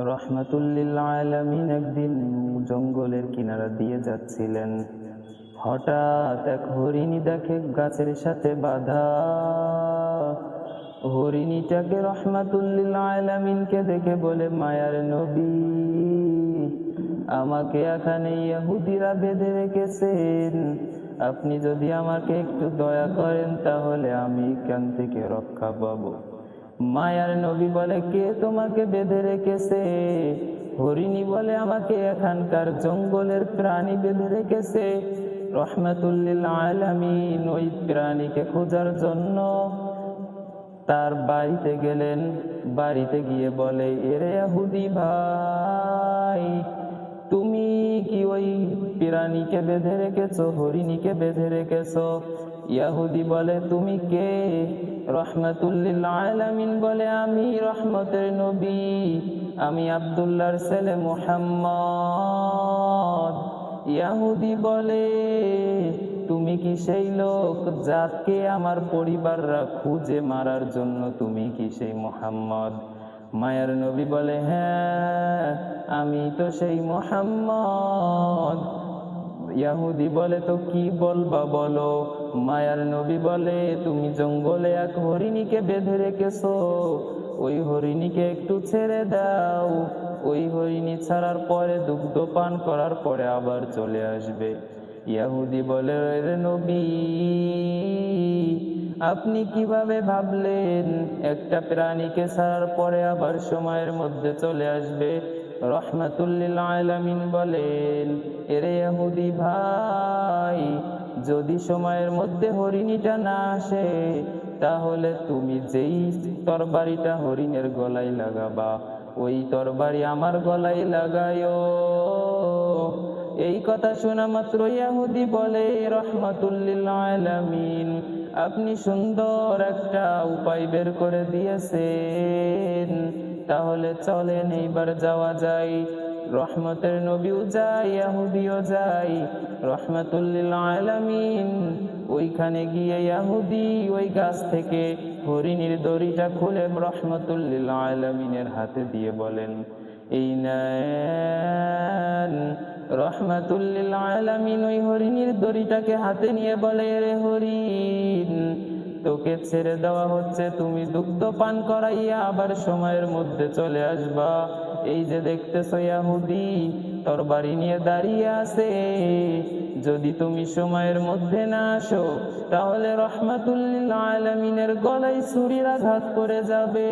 রহমাতুল্লিল আলামিন একদিন জঙ্গলের কিনারা দিয়ে যাচ্ছিলেন। হঠাৎ এক হরিণী দেখে গাছের সাথে বাঁধা। হরিণীটাকে রহমাতুল্লিল আলামিনকে দেখে বলে, মায়ার নবী, আমাকে এখানে ইহুদিরা বেঁধে রেখেছেন, আপনি যদি আমাকে একটু দয়া করেন তাহলে আমি এখান থেকে রক্ষা পাবো। মায়ার নবী বলে, কে তোমাকে বেঁধে রেখেছে? হরিণী বলে, আমাকে এখানকার জঙ্গলের প্রাণী বেঁধে রেখেছে। রহমাতুল্লিল আলামিন ওই প্রাণীকে খোঁজার জন্য তার বাড়িতে গেলেন। বাড়িতে গিয়ে বলে, এরে ইহুদি ভাই, তুমি কি ওই প্রাণীকে বেঁধে রেখেছো, হরিণীকে বেঁধে রেখেছো? ইহুদি বলে, তুমি কে? রহমাতুল্লিল আলামিন বলে, আমি রহমতের নবী, আমি আব্দুল্লাহর ছেলে মুহাম্মদ। ইহুদি বলে, তুমি কি সেই লোক যাকে আমার পরিবাররা খুঁজে মারার জন্য? তুমি কি সেই মুহাম্মদ? মায়ার নবী বলে, হ্যাঁ, আমি তো সেই মুহাম্মদ। ইহুদি বলে, তো কি বলবা বলো? মায়ার নবী বলে, তুমি জঙ্গলে এক হরিণীকে বেঁধে রেখেছো, ওই হরিণীকে একটু ছেড়ে দাও। ওই হরিণী ছাড়ার পরে, দুগ্ধ পান করার পরে আবার চলে আসবে। ইহুদি বলে, রে নবী, আপনি কিভাবে ভাবলেন একটা প্রাণীকে ছাড়ার পরে আবার সময়ের মধ্যে চলে আসবে? রহমাতুল্লিল আলামিন বলেন, এরে ইহুদি ভাই, যদি সময়ের মধ্যে হরিণীটা না আসে, তাহলে তুমি যেই তরবারিটা হরিণের গলায় লাগাবা, ওই তরবারি আমার গলায় লাগায়ো। এই কথা শোনা মাত্র ইহুদি বলে, রহমাতুল্লিল আলামিন, আপনি সুন্দর একটা উপায় বের করে দিয়েছেন, তাহলে চলেন এইবার যাওয়া যায়। রহমতের নবীও যায়, ইহুদিও যায়। রহমাতুল্লিল আলামিন ওইখানে গিয়ে ইহুদি ওই গাছ থেকে হরিণীর দড়িটা খুলে রহমাতুল্লিল আলামিনের হাতে দিয়ে বলেন, এই নেন। রহমাতুল্লিল আলামিন ওই হরিণীর দড়িটাকে হাতে নিয়ে বলে, রে হরিণ, তোকে ছেড়ে দেওয়া হচ্ছে, তুমি দুগ্ধ পান করাইয়া আবার সময়ের মধ্যে চলে আসবা। এই যে দেখতেছো ইহুদি তরবারি নিয়ে দাঁড়িয়ে আছে, যদি তুমি সময়ের মধ্যে না আসো, তাহলে রহমাতুল্লিল আলামিনের গলায় ছুরির আঘাত করে যাবে।